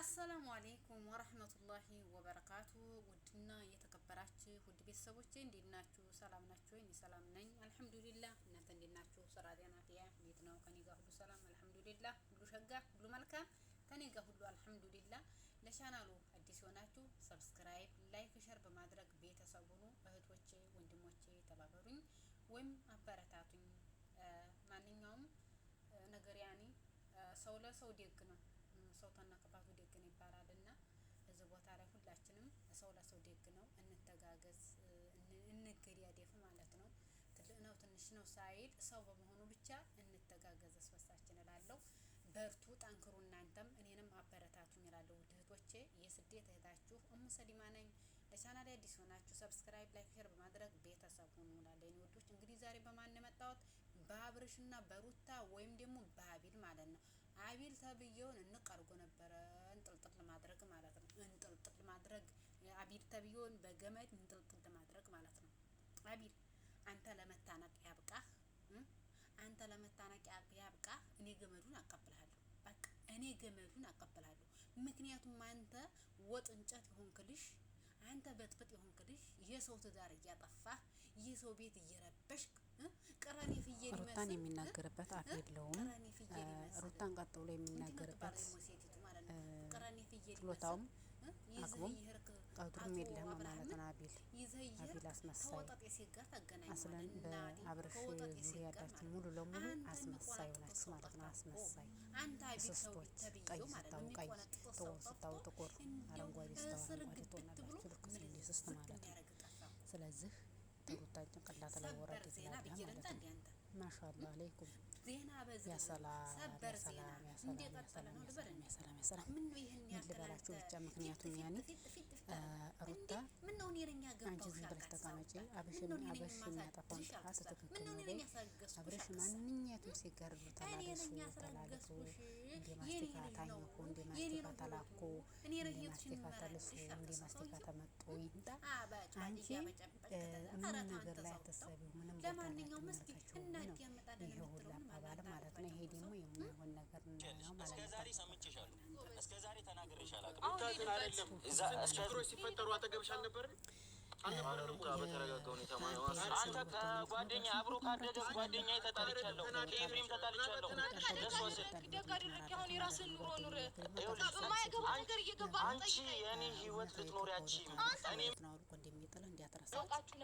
አሰላሙ አሌይኩም ወረህመቱላሂ ወበረካቱ። ውድና የተከበራችሁ ውድ ቤተሰቦቼ እንዴት ናችሁ? ሰላም ናችሁ? እኔ ሰላም ነኝ አልሐምዱሊላህ። እናንተ እንዴት ናችሁ? ስራ ጤና እንዴት ነው? ከኔ ጋር ሁሉ ሰላም አልሐምዱሊላህ፣ ሁሉ ሸጋ፣ ሁሉ መልካም ከኔ ጋር ሁሉ አልሐምዱሊላህ። ለቻናሉ አዲስ የሆናችሁ ሰብስክራይብ፣ ላይክ፣ ሸር በማድረግ ቤተሰብ ሁኑ። እህቶቼ ወንድሞቼ ተባበሩኝ ወይም አበረታቱኝ። ማንኛውም ነገር ሰው ለሰው ደግ ነው፣ ሰው ተነክፋቱ ደግ ነው ይባላል እና እዚህ ቦታ ላይ ሁላችንም ሰው ለሰው ደግ ነው። እንተጋገዝ፣ እንገዳደፍ ማለት ነው። ትልቅ ነው ትንሽ ነው ሳይል ሰው በመሆኑ ብቻ እንተጋገዝ እስበሳችን እላለሁ። በርቱ፣ ጠንክሩ። እናንተም እኔንም አበረታቱኝ እላለሁ። ውድ እህቶቼ የስደት እህታችሁ እሙ ሰሊማ ነኝ። ለቻናሌ አዲስ ሆናችሁ ሰብስክራይብ፣ ላይክ፣ ሼር በማድረግ ቤተሰብ ሁኑ እላለሁ። የኔ ወዶች እንግዲህ ዛሬ በማን የመጣሁት በአብርሽና በሩታ ወይም ደግሞ በአቢል ማለት ነው። አቢል ተብዬውን እንቀርጎ ነበረ እንጥልጥል ማድረግ ማለት ነው። እንጥልጥል ማድረግ አቢል ተብዬውን በገመድ እንጥልጥል ማድረግ ማለት ነው። አቢል አንተ ለመታነቅ ያብቃህ፣ አንተ ለመታነቅ ያብቃህ። እኔ ገመዱን አቀብልሃለሁ፣ በቃ እኔ ገመዱን አቀብልሃለሁ። ምክንያቱም አንተ ወጥ እንጨት ይሆንክልሽ፣ አንተ በጥብጥ ይሆንክልሽ፣ የሰው ትዳር እያጠፋህ የሰው ቤት እየረበሽክ ቀራኔ ፍየል ሩታን የሚናገርበት አፍ የለውም። ሩታን ቀጥ ብሎ የሚናገርበት ችሎታውም አቅሙም ቀድሩም የለህም ማለት ነው። አቢል አስመሳይ አስለን በአብርሽ ዙሪያ ያላችሁ ሙሉ ለሙሉ አስመሳይ ሆናችሁ ማለት ነው። አስመሳይ እስስቶች፣ ቀይ ስታው ቀይ፣ ጥቁር ስታው ጥቁር፣ አረንጓዴ ስታው አረንጓዴ ትሆናላችሁ። ልክ እንደ እስስት ማለት ነው። ስለዚህ ሩታ ጭንቅላት ላይ ወረድ ይላል ማለት ነው። ማሻአላህ አለይኩም ያ ሰላም ያ ሰላም ያ ሰላም ያ ሰላም ያ ሰላም ያ ሰላም ያ ሰላም ምን ልበላችሁ ብቻ። ምክንያቱም ሩታ አንቺ ዝም ብለሽ ተቀመጪ። አብርሽ የሚያጠፋውን ጥፋት ትክክል ነው በይ። አብርሽ ማንኛቱም ሲጋር ተላልፉ፣ እንደ ማስቲካ ታኝኩ፣ እንደ ማስቲካ ተላኩ፣ እንደ ማስቲካ ተልሱ፣ እንደ ማስቲካ ተመጡ ይምጣ። አንቺ ምንም ነገር ላይ አትሰቢው፣ ምንም ቦታ ላይ አትመለከችው ነው ይሄ ሁላ አባባል ማለት ነው። ይሄ ደግሞ የማይሆን ነገር ነው ማለት ነው። እስከዛሬ ተናግሬሽ አላውቅም። ሲፈጠሩ አጠገብሽ አልነበርም። በተረጋጋ ሁኔታ አንተ ከጓደኛ አብሮ ካደገ ጓደኛ ተጣልቻለሁ፣ ከኤፍሬም ተጣልቻለሁ። አንቺ የእኔ ህይወት ልትኖሪያችም እኔም እንደሚጥል እንዲያተረሳ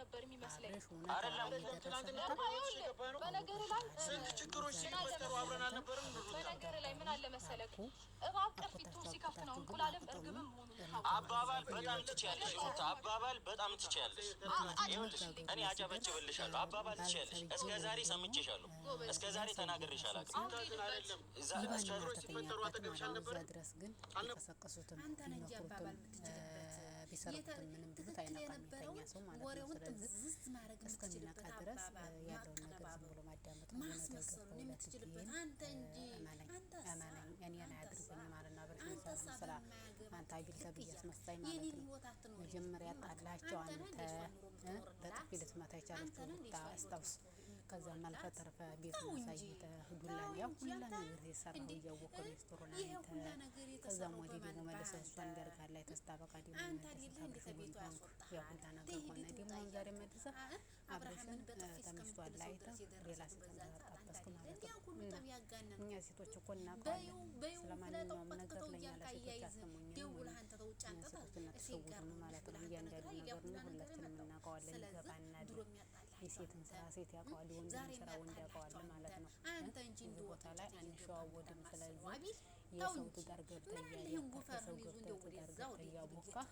ነበር የሚመስለኝ። ስንት ችግሮች ሲፈጠሩ አብረን አልነበርም። በነገር ላይ ምን አለ መሰለህ፣ እባብ ቅርፊቱ ሲከፍት ነው እንቁላልም እርግብም መሆኑን አባባል በጣም ትችያለሽ። አባባል በጣም ትችያለሽ። ይኸውልሽ እኔ አጨበጭብልሻለሁ። አባባል ትችያለሽ። እስከ ዛሬ ሰምቼሻለሁ። እስከ ዛሬ ተናግሬሽ አላውቅም። ሲፈጠሩ አጠገብሽ አልነበርም ድረስ ግን ቢቀሰቅሱትም ቢመክሩትም ቢሰርቁትም ምንም ቢሉት አይነቃም የተኛ ሰው ማለት ነው። ስለዚህ እስከሚነቃ ድረስ ያለውን ነገር ዝም ብሎ ማዳመጥ ነው። እመነኝ እኔን አያድርጉኝ ማለት ነው። አብረሽ ስራ አንተ አቢል ተብዬ አስመሳይ ማለት ነው። መጀመሪያ ጣላቸው አንተ በጥፊ ልትመታ የቻለችው ሩታ አስታውስ። ከዛም አልፈ ተርፈ ቤት ማሳየት ሁላን ያ ሁላ ነገር የሰራው እያወቀ ሚስጥሩን አንተ ከዛም ወዲህ ደግሞ መልሰህ እሷን እንደርጋላ የተስታበቃ ደግሞ ያ ሁላ ነገር ሆነ። ደግሞ ዛሬ መልሰህ አብረሽን ተሚስቱ አላይተህ ሌላ ሴት እንዳጣበስክ ማለት ነው። እኛ ሴቶች እኮ እናውቃለን። ስለማንኛውም ነገር ለኛ ለሴቶች አሰሙኝ ሴቶች እናተሰውሩን ማለት ነው። እያንዳንዱ ነገር ነው ሁላችንም እናውቀዋለን፣ ይገባናል። የሴትን ስራ ሴት ያውቀዋል፣ የወንድን ስራ ወንድ ያውቀዋል ማለት ነው። እዚህ ቦታ ላይ አንሸዋወድም። ስለዚህ የሰው ትዳር ገብተህ የሰው ትዳር ገብተህ እያቦካህ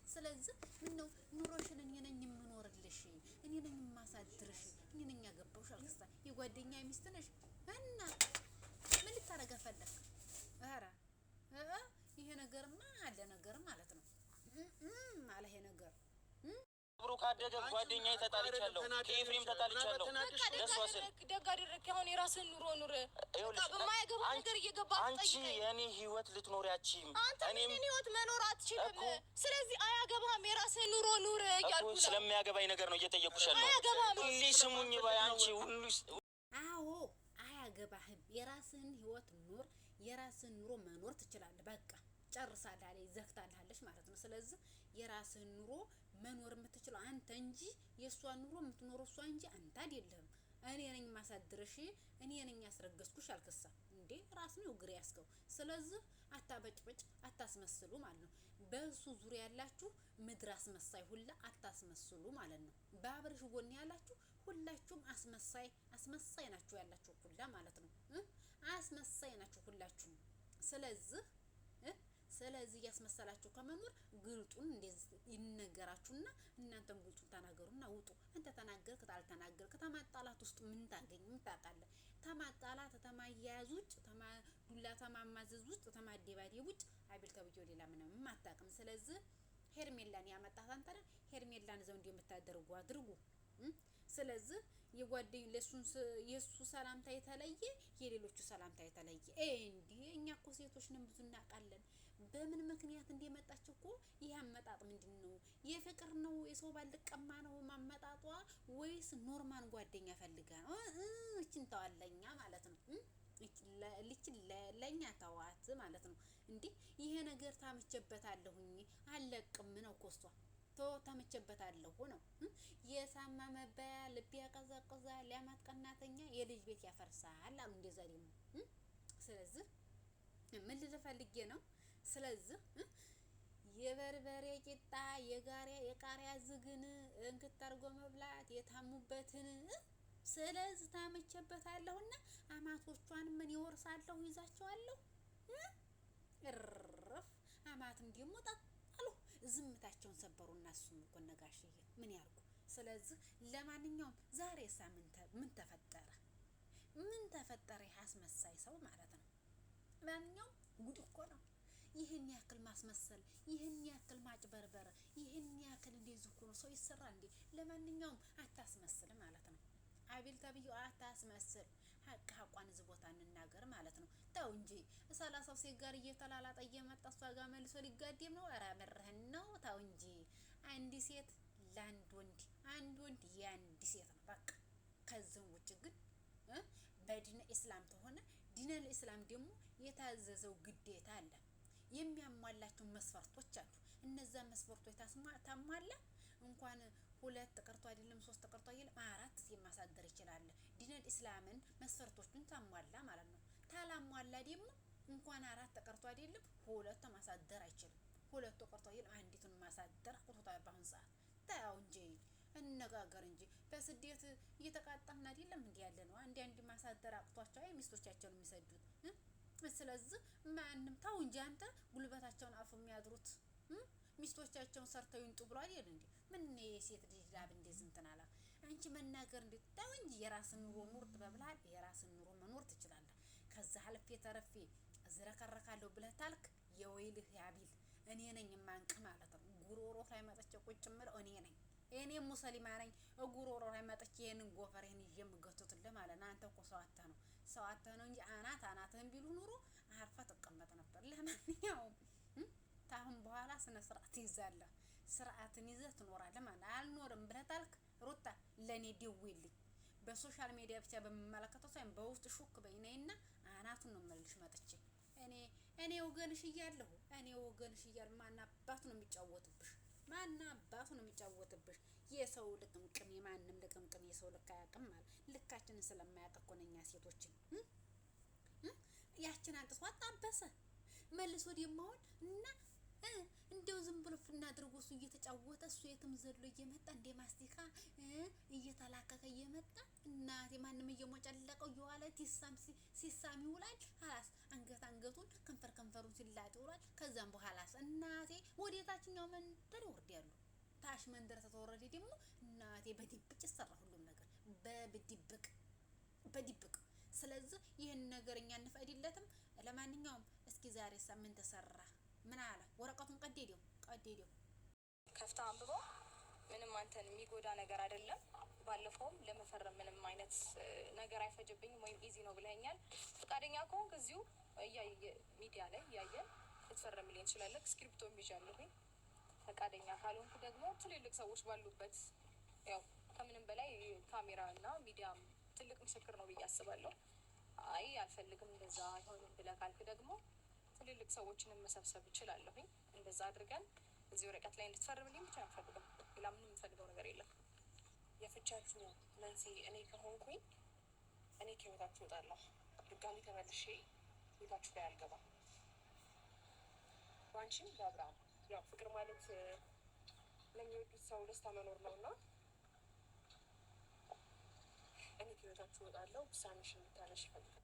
ስለዚህ ምነው ኑሮሽን እኔ ነኝ የምኖርልሽ፣ እኔ ነኝ የማሳድርሽ፣ እኔ ነኝ ያገባሁሽ አልክስታ የጓደኛ ሚስት ነሽ እና ምን ልታረጋ ፈለክ? ኧረ ይሄ ነገርማ አለ ነገር ማለት ነው አለ ይሄ ነገር አብሮ ካደገ ጓደኛ ተጣልቻለሁ፣ ከኤፍሬም ተጣልቻለሁ። ለሷ ስል ደግ አደረግክ። አሁን የራስህን ኑሮ ኑር። በማይገባ ነገር እየገባ አንቺ የኔ ህይወት ልትኖሪያችም እኔም ህይወት መኖር አትችልም። ስለዚህ አያገባህም፣ የራስህን ኑሮ ኑር እያልኩ ነው። ስለሚያገባኝ ነገር ነው እየጠየኩሽ ያለው። ሁሌ ስሙኝ ባይ አንቺ ሁሉ አዎ አያገባህም፣ የራስህን ህይወት ኑር። የራስን ኑሮ መኖር ትችላለህ። በቃ ጨርሳለህ ዘግታለች ማለት ነው። ስለዚህ የራስን ኑሮ መኖር የምትችለው አንተ እንጂ የእሷን ኑሮ የምትኖረው እሷ እንጂ አንተ አይደለህም። እኔ ነኝ ማሳድርሽ፣ እኔ ነኝ ያስረገዝኩሽ አልክሳ እንዴ ራስ ነው እግር ያስከው። ስለዚህ አታበጭበጭ፣ አታስመስሉ ማለት ነው። በሱ ዙሪያ ያላችሁ ምድር አስመሳይ ሁላ አታስመስሉ ማለት ነው። በአብርሽ ጎን ያላችሁ ሁላችሁም አስመሳይ ናችሁ ያላችሁ ሁላ ማለት ነው። አስመሳይ ናችሁ ሁላችሁም። ስለዚህ ያስመሰላችሁ ከመኖር ግልጡን እንደዚህ ይነገራችሁና እናንተም ግልጡን ተናገሩና ውጡ። አንተ ተናገርክ ታልተናገርክ ተማጣላት ውስጥ ምን ታገኝ? ምን ታውቃለህ? ተማጣላት ተማያያዝ ውጭ ዱላ ተማማዘዝ ውጭ ተማደባደብ ውጭ አቤል ተብዬው ሌላ ምንም አታውቅም። ስለዚህ ሄርሜላን ያመጣት አንተ ነህ። ሄርሜላን ዘው እንደምታደርጉ አድርጉ። ስለዚህ የሱ ሰላምታ የተለየ የሌሎቹ ሰላምታ የተለየ እንዴ እኛ እኮ ሴቶች ነን ብዙ እናውቃለን። በምን ምክንያት እንደመጣች እኮ ይሄ አመጣጥ ምንድነው? የፍቅር ነው? የሰው ባልቀማ ነው ማመጣጧ ወይስ ኖርማል ጓደኛ ፈልጋ ነው? እቺን ተዋለኛ ማለት ነው። ለኛ ተዋት ማለት ነው። እንዴ ይሄ ነገር ታመቸበታለሁኝ አለቅም ነው ኮስቷ ተመቸበታለሁ ነው። የሳማ መባያ ልብ ያቀዘቅዛል ሊያማት ቀናተኛ የልጅ ቤት ያፈርሳል አሉ እንደዛ ደግሞ። ስለዚህ ምን ልፈልጌ ነው? ስለዚህ የበርበሬ ቂጣ የቃሪያ ዝግን እንክታርጎ መብላት የታሙበትን ስለዚህ ታመቸበታለሁና አማቶቿን ምን ይወርሳለሁ ይዛቸዋለሁ። እርፍ አማትም ደግሞ ጣጣሉ ዝምታቸውን ሰበሩና እሱም እኮ ነጋሽዬ ምን ያርጉ? ስለዚህ ለማንኛውም ዛሬ ሳምንት ምን ተፈጠረ? ያስመሳይ ሰው ማለት ነው። ለማንኛውም ጉድ እኮ ነው። ይህን ያክል ማስመሰል፣ ይህን ያክል ማጭበርበር፣ ይህን ያክል እንደዚህ እኮ ነው ሰው ይሰራል እንዴ? ለማንኛውም አታስመስል ማለት ነው። አቤል ተብዬው አታስመስል። ሀቋን እዚህ ቦታ እንናገር ማለት ነው። ተው እንጂ 30 ሴት ጋር እየተላላጠ እየመጣ እሷ ጋር መልሶ ሊጋደም ነው። ኧረ ምርህን ነው። ተው እንጂ አንድ ሴት ለአንድ ወንድ፣ አንድ ወንድ የአንድ ሴት ነው በቃ። ከዚህም ውጭ ግን በዲነ ኢስላም ተሆነ ዲነ ኢስላም ደግሞ የታዘዘው ግዴታ አለ። የሚያሟላቸው መስፈርቶች አሉ። እነዛ መስፈርቶች ታሟላ እንኳን 2 ቀርቶ አይደለም 3 ቀርቶ አይደለም 4 የማሳደር ይችላል። ዲነል ኢስላምን መስፈርቶቹን ታሟላ ማለት ነው። ታላሟላ ደግሞ እንኳን 4 ቀርቶ አይደለም 2 ማሳደር አይችልም። 2 ቀርቶ አይደለም አንዲቱን ማሳደር አቅቶታል በአሁን ሰዓት። ታው እንጂ እንነጋገር እንጂ በስደት እየተቃጣን አይደለም እንዴ ያለ ነው። አንድ ማሳደር አቅቷቸው ሚስቶቻቸውን የሚሰዱት። ስለዚህ ማንም ታው እንጂ አንተ ጉልበታቸውን አፉ የሚያድሩት ሚስቶቻቸውን ሰርተው ይንጡ ብሎ አይደል እንዴ? ምን የሴት ልጅ ላብ እንደዚህ እንትን አላ አንቺ መናገር እንዴ? ታው እንጂ የራስን ኑሮ ኑር ትበብላል። የራስን ኑሮ መኖር ትችላለህ። ከዛ አልፌ ተረፌ ዝረከረካለሁ ብለህ ታልክ የወይልህ ያቢል እኔ ነኝ ማንቅ ማለት ነው። ጉሮሮ ላይ መጥቼ ቁጭ ምለው እኔ ሙሰሊማ ነኝ። ጉሮሮ ላይ መጥቼ ይሄንን ጎፈሬን ይዤ የምገቱትልህ ማለት ነው። አንተ እኮ ሰው አጥተህ ነው እንጂ አናትህን ቢሉ ኑሮ አርፈህ ትቀመጥ ነበር። ለማንኛውም ታሁን በኋላ ስነ ስርዓት ይዛለህ። ስርዓትን ይዘህ ትኖራለህ ማለት አልኖርም ብለህ ታልክ ሩታ ለኔ ደውይልኝ። በሶሻል ሚዲያ ብቻ በመመለከተው ሳይሆን በውስጥ ሹክ በይነይና አናቱን ነው መልሽ መጥቼ እኔ ወገንሽ እያለሁ ማን አባቱ ነው የሚጫወትብሽ? የሰው ልቅምቅም የማንም ልቅምቅም የሰው ልክ አያውቅም ማለት ልካችንን ስለማያውቅ እኮ ነው እኛ ሴቶችን ያችን አንጥቶ አጣበሰ መልሶ ደግሞ እና እንደው ዝም ብሎ ፍናድርጎ እሱ እየተጫወተ እሱ የትም ዘሎ እየመጣ እንደ ማስቲካ እየተላከከ እየመጣ እናቴ ማንም እየሞጨለቀው እየዋለ ሲሳም ይውላል። ሀላስ አንገቱን ከንፈሩን ሲላጥ ይውላል። ከዛም በኋላስ እናቴ ወዴታችኛው መንደር ይወርዳሉ። ታች መንደር ተተወረደ ደግሞ እናቴ በድብቅ ይሰራ ሁሉም ነገር በድብቅ። ስለዚህ ይህን ነገር እኛ እንፈቅድለትም። ለማንኛውም እስኪ ዛሬ ሳምንት ተሰራ ምን አለ? ወረቀቱን ቀደደው ከፍታ አንብበው። ምንም አንተን የሚጎዳ ነገር አይደለም። ባለፈውም ለመፈረም ምንም አይነት ነገር አይፈጅብኝም ወይም ኢዚ ነው ብለኛል። ፈቃደኛ ከሆንክ እዚሁ ሚዲያ ላይ ያየን ልትፈርምልኝ እንችላለን። ስክሪፕቶ ይዣለሁኝ። ፈቃደኛ ካልሆንክ ደግሞ ትልልቅ ሰዎች ባሉበት ያው ከምንም በላይ ካሜራ እና ሚዲያም ትልቅ ምስክር ነው ብዬ አስባለሁ። አይ አልፈልግም እንደዛ አይሆንም ብለህ ካልክ ደግሞ ትልልቅ ሰዎችንም መሰብሰብ እችላለሁኝ። እንደዛ አድርገን እዚህ ወረቀት ላይ እንድትፈርምልኝ ብቻ ነው የምፈልገው። ሌላ ምንም የምፈልገው ነገር የለም። የፍቻችሁ መንስኤ እኔ ከሆንኩኝ እኔ ከህይወታችሁ እወጣለሁ። ድጋሚ ተመልሼ ቤታችሁ ላይ አልገባም። ባንቺም ለአብርሃም ያው ፍቅር ማለት ለሚወዱት ሰው ደስታ መኖር ነው እና እኔ ከህይወታችሁ እወጣለሁ። ውሳኔሽን እንድታነሺ ይፈልጋል።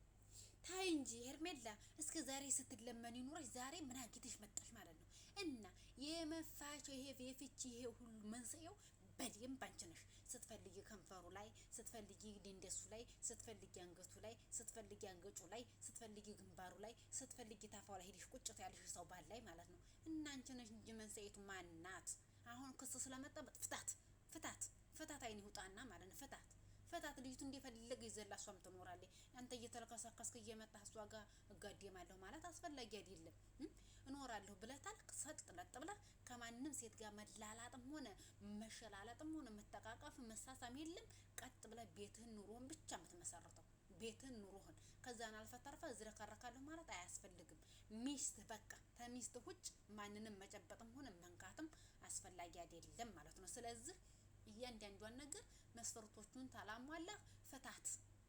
ታይ እንጂ ሄርሜላ እስከ ዛሬ ስትለመን ይኖረሽ ዛሬ ምን አግኝተሽ መጣሽ ማለት ነው? እና የመፋቸው ይሄ የፍቺ ይሄ ሁሉ መንስኤው በደንብ አንቺ ነሽ። ስትፈልጊ ከንፈሩ ላይ፣ ስትፈልጊ ደንደሱ ላይ፣ ስትፈልጊ አንገቱ ላይ፣ ስትፈልጊ አንገጩ ላይ፣ ስትፈልጊ ግንባሩ ላይ፣ ስትፈልጊ ታፋው ላይ ሄደሽ ቁጭት ያለሽ ሰው ባል ላይ ማለት ነው። እና አንቺ ነሽ እንጂ መንስኤቱ ማናት? አሁን ክስ ስለመጣ ፍታት አይን ይውጣና ማለት ነው። ፍታት ልጅቱ እንደፈለገ ይዘላ እሷም ትኖራለች። አንተ እየተለከሰከስክ እየመጣህ እሷ ጋር እጋደማለሁ ማለት አስፈላጊ አይደለም። እኖራለሁ ብለህ ታልክ ሰጥ ለጥ ብለህ ከማንም ሴት ጋር መላላጥም ሆነ መሸላለጥም ሆነ መተቃቀፍ መሳሳም የለም። ቀጥ ብለህ ቤትህን ኑሮህን ብቻ የምትመሰርተው ቤትህን ኑሮህን ከዛን አልፈተርፈ ዝረከረካለሁ ማለት አያስፈልግም። ሚስትህ በቃ ከሚስትህ ውጭ ማንንም መጨበጥም ሆነ መንካትም አስፈላጊ አይደለም ማለት ነው። ስለዚህ እያንዳንዷን ነገር መስፈርቶቹን ታላሟላህ ፍታት።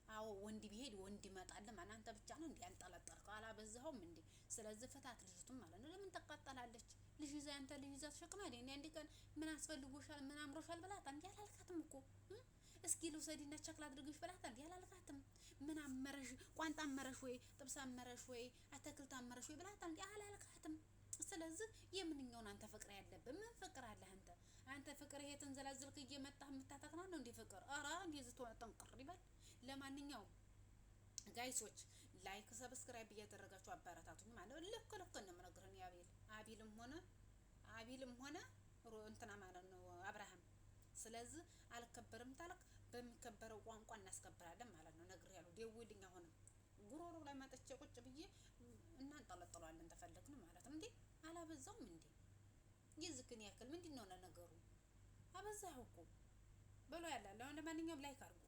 አዎ ወንድ ቢሄድ ወንድ ይመጣል ማለት አንተ ብቻ ነው እንዴ ያንጠለጠልከው? አላበዛኸውም እንዴ? ስለዚህ ፍታት ልጅቱን ማለት ነው። ለምን ተቃጠላለች? ልጅ ይዛ አንተ ልጅ ይዛ ተሸክማ አይደል? አንዴ ቀን ምን አስፈልጎሻል ምን አምሮሻል ብላት አንዴ አላልካትም እኮ እስኪ ልውሰድና ቸክላ አድርግሽ ብላት አንዴ አላልካትም? ምን አመረሽ? ቋንጣ አመረሽ ወይ ጥብስ አመረሽ ወይ አትክልት አመረሽ ወይ ብላት አንዴ አላልካትም? ስለዚህ የምንኛውን አንተ ፍቅር ያለብህ ምን ፍቅር አለህ አንተ ፍቅር ይሄ ተንዘላዝልክ እየመጣህ የምታተክናው ነው እንዴ ፍቅር? ኧረ እንደዚህ ተሆነ ጠንቅር ይበል። ለማንኛውም ጋይሶች ላይክ ሰብስክራይብ እያደረጋችሁ አበረታቱኝ ማለት ልክ ነው የምነግርህ። አቢልም ሆነ እንትና ማለት ነው አብርሃም። ስለዚህ አልከበርም ታለክ በሚከበረው ቋንቋ እናስከብራለን ማለት ነው። ነግሬሃለሁ። ደውልኝ አሁንም ጉሮሮ ላይ መጥቼ ቁጭ ብዬ እናንጠለጥለዋለን ተፈለግን ማለት ነው። እንዴ አላበዛውም እንዴ? ይዝክን ያክል ምንድነው ለነገሩ? አበዛኸው እኮ በሎ ያላለ። ለማንኛውም ላይክ አድርጉ።